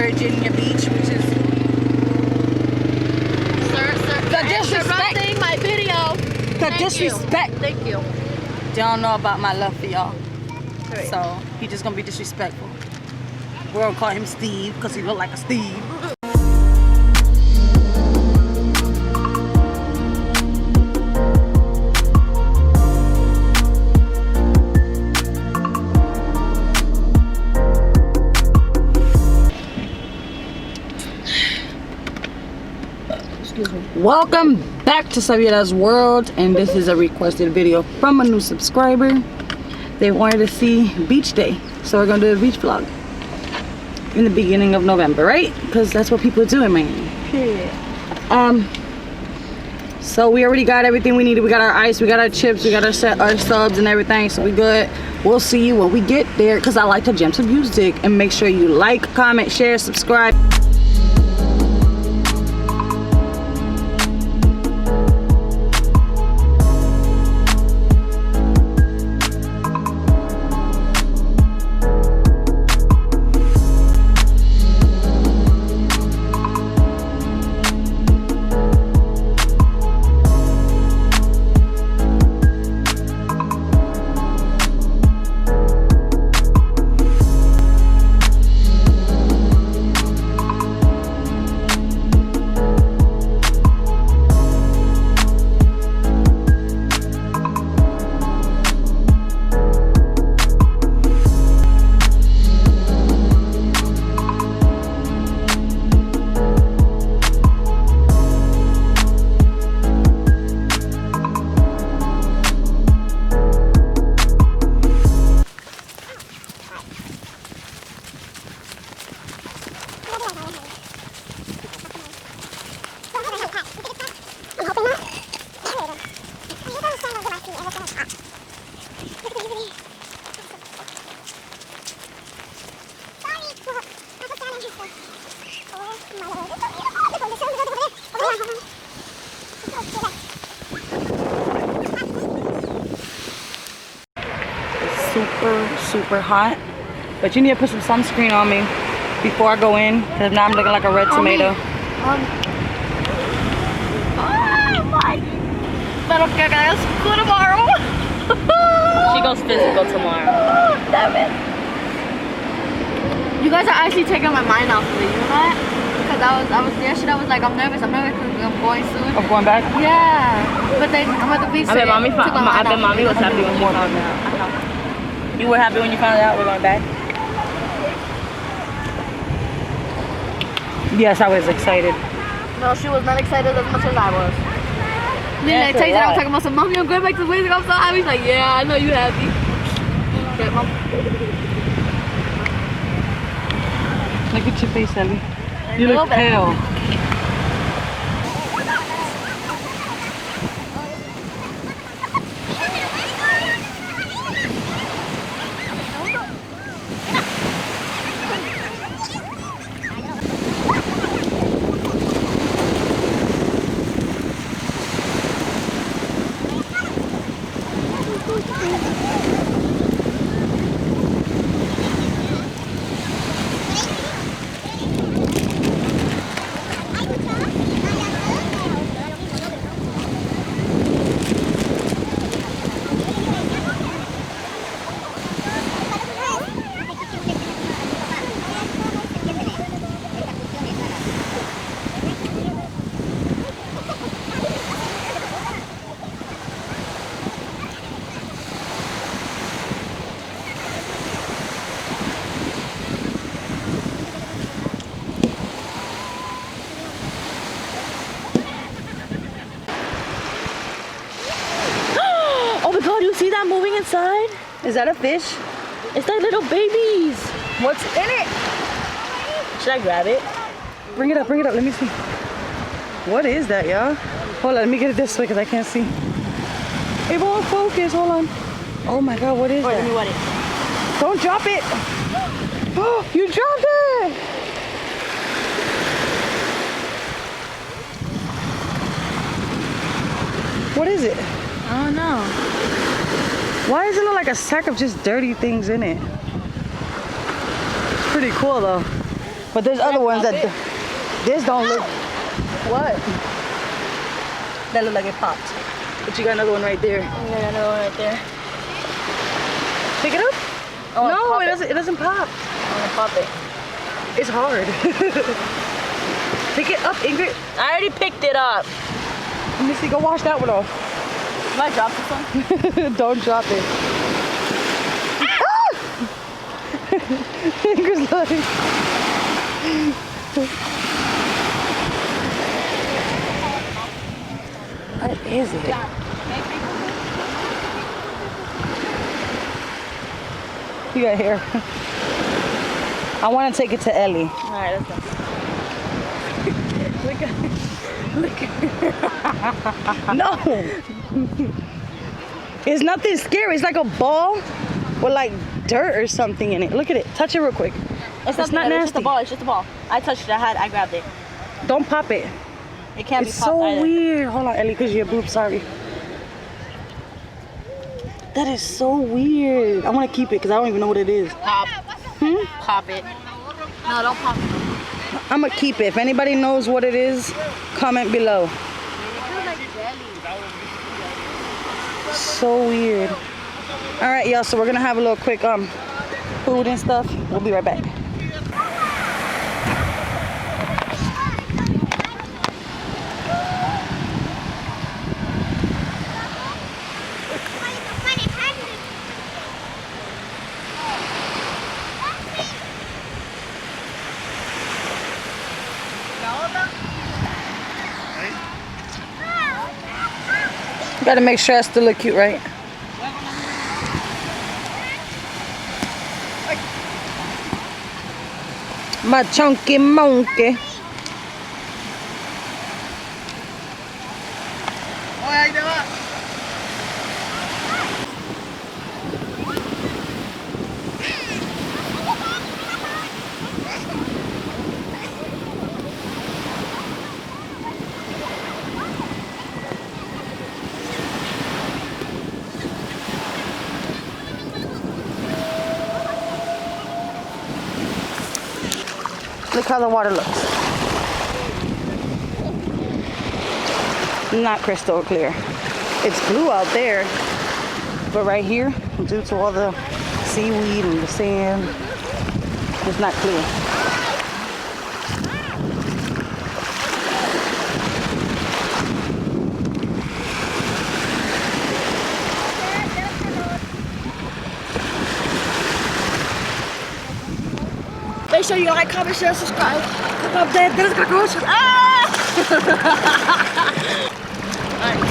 Virginia Beach, which is the disrespect. My video. The disrespect. Thank you. They don't know about my love for y'all. Right. So he just gonna be disrespectful. We're gonna call him Steve because he look like a Steve. Welcome back to Sabiera's World, and this is a requested video from a new subscriber. They wanted to see beach day, so we're gonna do a beach vlog in the beginning of November, right? Because that's what people do in Miami. Period. So we already got everything we needed. We got our ice, we got our chips, we got our subs and everything, so we good. We'll see you when we get there, because I like to jam some music. And make sure you like, comment, share, subscribe. Super hot, but you need to put some sunscreen on me before I go in, because now I'm looking like a red tomato. Oh my! Pero que hagas school tomorrow. She goes physical tomorrow. Damn it! You guys are actually taking my mind off of it. You know that? Because I was yesterday. I was like, I'm nervous because I'm going soon. I'm going back. Yeah, but then I'm at the beach. I bet mommy was happy when she found out. You were happy when you found out we're going back? Yes, I was excited. No, she was not excited as much as I was. Then I texted her, I was talking about some, Mommy, I'm going back to the music, I'm so happy. She's like, yeah, I know you happy. Okay, Mom. Look at your face, Ellie. You look pale. See that moving inside? Is that a fish? It's like little babies. What's in it? Should I grab it? Bring it up, let me see. What is that, y'all? Hold on, let me get it this way because I can't see. It won't focus, hold on. Oh my God, what is that? Let me wet it. Don't drop it. Oh, you dropped it. What is it? I don't know. Why does it look like a sack of just dirty things in it? It's pretty cool though. But there's other ones that this don't look. What? That look like it popped. But you got another one right there. I got another one right there. Pick it up. Oh, No, it doesn't. It doesn't pop. I'm gonna pop it. It's hard. Pick it up, Ingrid. I already picked it up. Let me see. Go wash that one off. Can I drop this one? Don't drop it. Ah! Ingrid's like. What is it? You got hair. I want to take it to Ellie. All right, let's go. Look at No. It's nothing scary. It's like a ball with like dirt or something in it. Look at it. Touch it real quick. It's not nasty. nasty. It's just a ball. It's just a ball. I touched it. I grabbed it. Don't pop it. It can't It's be popped so either. weird. Hold on, Ellie, because your boob. Sorry. That is so weird. I want to keep it because I don't even know what it is. Pop. Pop it. No, don't pop it. I'm going to keep it. If anybody knows what it is, comment below. So weird. All right, y'all. So we're going to have a little quick food and stuff. We'll be right back. Gotta make sure I still look cute, right? My chunky monkey. Look how the water looks. Not crystal clear. It's blue out there, but right here, due to all the seaweed and the sand, it's not clear. Make sure you like, comment, share, subscribe. Click up there. There's cockroaches. Ah! Alright.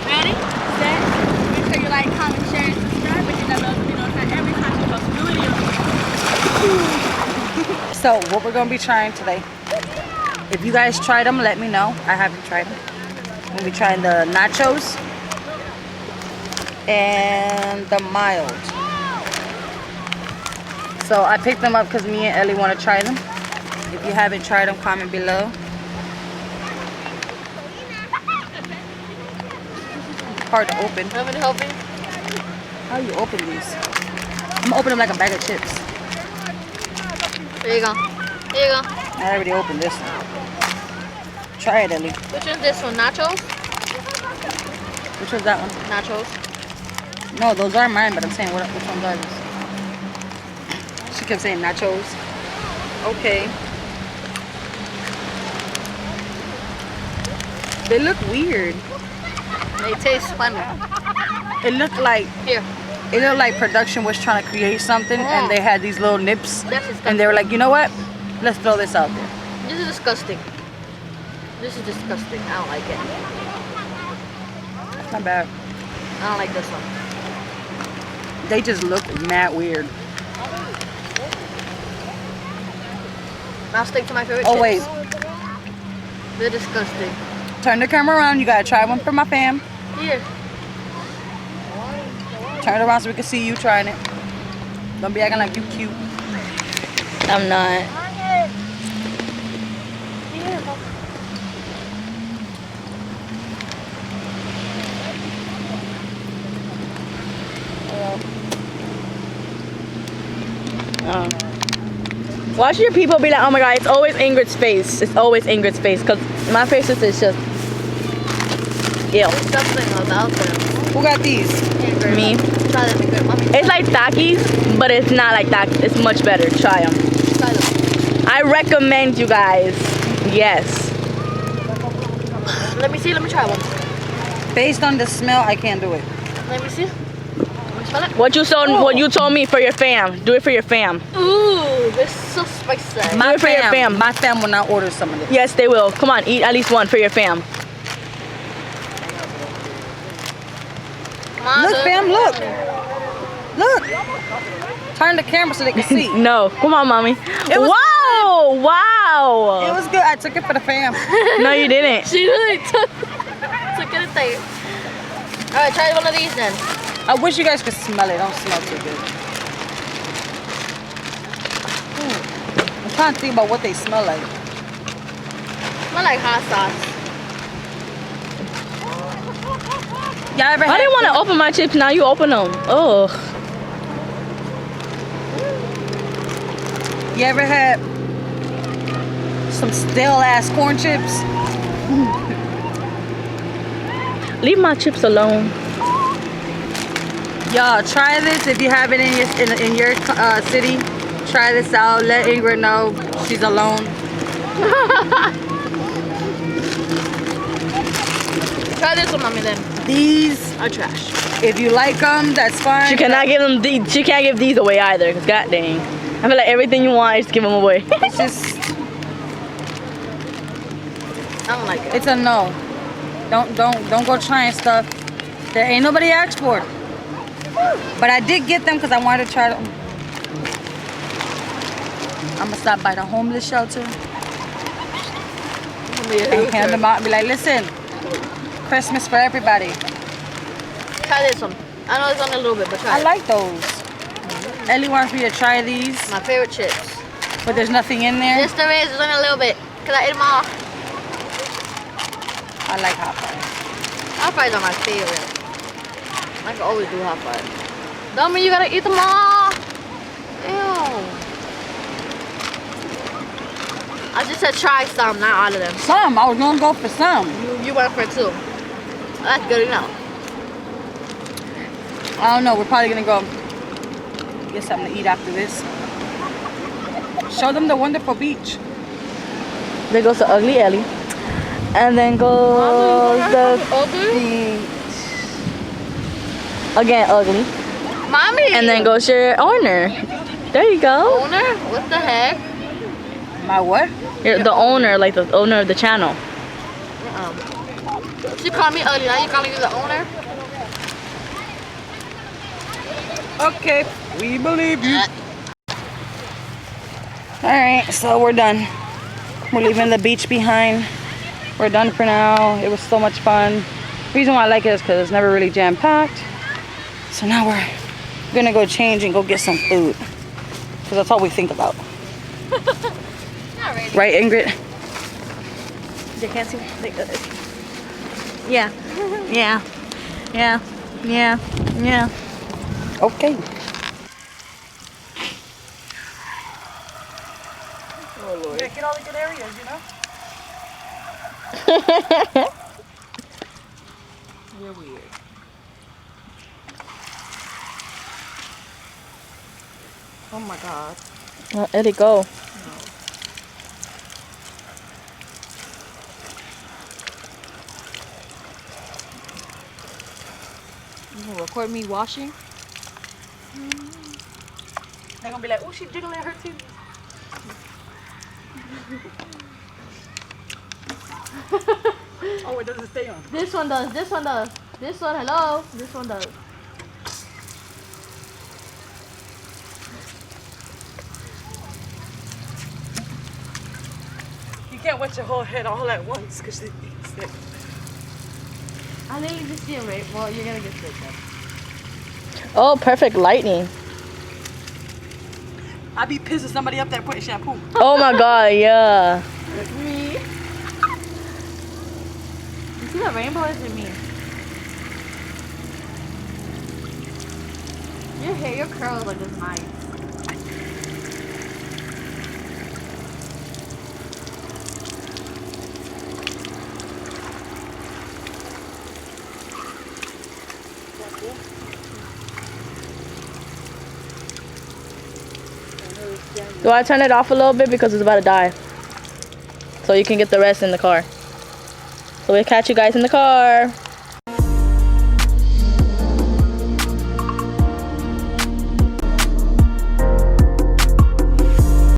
Ready? Set. Make sure you like, comment, share, and subscribe. But you never be notified every time we post a new video. So what we're gonna be trying today. If you guys tried them, let me know. I haven't tried them. We'll be trying the nachos and the mild. So I picked them up because me and Ellie want to try them. If you haven't tried them, comment below. Hard to open. Want me to help you? How you open these? I'm gonna open them like a bag of chips. There you go. There you go. I already opened this one. Try it, Ellie. Which one's this one? Nachos? Which one's that one? Nachos. No, those are mine, but I'm saying which ones are these? She kept saying nachos. Okay. They look weird. They taste funny. It looked like Here. it looked like production was trying to create something, and they had these little nips, That's disgusting. and they were like, you know what? Let's throw this out there. This is disgusting. This is disgusting. I don't like it. Not bad. I don't like this one. They just look mad weird. I'll stick to my favorite Oh chips. wait, They're disgusting. turn the camera around. You gotta try one for my fam. Here. Turn it around so we can see you trying it. Don't be acting like you cute. I'm not. Watch your people be like, oh my god, it's always Ingrid's face. It's always Ingrid's face. Because my face is just... Ew. There's something about them. Who got these? Me. Try them, Ingrid. Mommy, It's like Takis, but it's not like Takis. It's much better. Try them. try them. I recommend you guys. Yes. Let me see. Let me try one. Based on the smell, I can't do it. Let me see. Let me smell it. What you told me for your fam. Do it for your fam. Ooh, this is so spicy. Do it for your fam. My fam will not order some of this. Yes, they will. Come on, eat at least one for your fam. Look, fam, look. Look. Turn the camera so they can see. No. Come on, mommy. It was Wow. Wow. It was good. I took it for the fam. No, you didn't. She really took it there. Alright, try one of these then. I wish you guys could smell it. It don't smell too good. I'm trying to think about what they smell like. Smell like hot sauce. Y'all ever I had didn't want to open my chips. Now you open them. Ugh. You ever had some stale ass corn chips? Leave my chips alone. Y'all try this if you have it in your city. Try this out. Let Ingrid know she's alone. Try this one, mommy. Then These are trash. if you like them, that's fine. She cannot give them. She can't give these away either. Cause god dang, I feel like everything you want, just give them away. It's just, I don't like it. it's a no. Don't go trying stuff that ain't nobody asked for. But I did get them because I wanted to try them. I'm gonna stop by the homeless shelter and hand them out and be like, listen, Christmas for everybody. Try this one. I know it's only a little bit, but try I it. like those. Ellie wants me to try these, My favorite chips. but there's nothing in there. Yes, there is. There's only a little bit. Cause I ate them all. I like hot fries. Hot fries are my favorite. I can always do hot fries. Dummy, you gotta eat them all. Ew. I just said try some, not all of them. Some, I was gonna go for some. You went for two. That's good enough. I don't know, we're probably gonna go get something to eat after this. Show them the wonderful beach. Then goes to Ugly Ellie, and then goes the beach. Again, ugly. Mommy. And then goes your owner. There you go. Owner? What the heck? My what? You're the owner, like the owner of the channel. She called me ugly. Now you calling me the owner? Okay, we believe you. Alright, so we're done. We're leaving the beach behind. We're done for now. It was so much fun. The reason why I like it is because it's never really jam-packed. So now we're gonna go change and go get some food. Because that's all we think about. Not ready. Right, Ingrid? They can't see. Yeah. Yeah. Yeah. Yeah. Yeah. Okay. Oh Lord. Get all the good areas, you know? You're weird. Oh my god. Let it go. You gonna record me washing? They're gonna be like, oh, she's jiggling her too. Oh, it doesn't stay on. This one does. This one does. This one, hello. This one does. You can't wet your whole head all at once because it gets sick. I literally just see it, right? Well, you're gonna get sick then. Oh, perfect lightning. I'd be pissed if somebody up there putting shampoo. Oh my god, yeah. Me? You see the rainbow is in me. Your hair, your curls are just nice. Do I turn it off a little bit because it's about to die? So you can get the rest in the car. So we'll catch you guys in the car.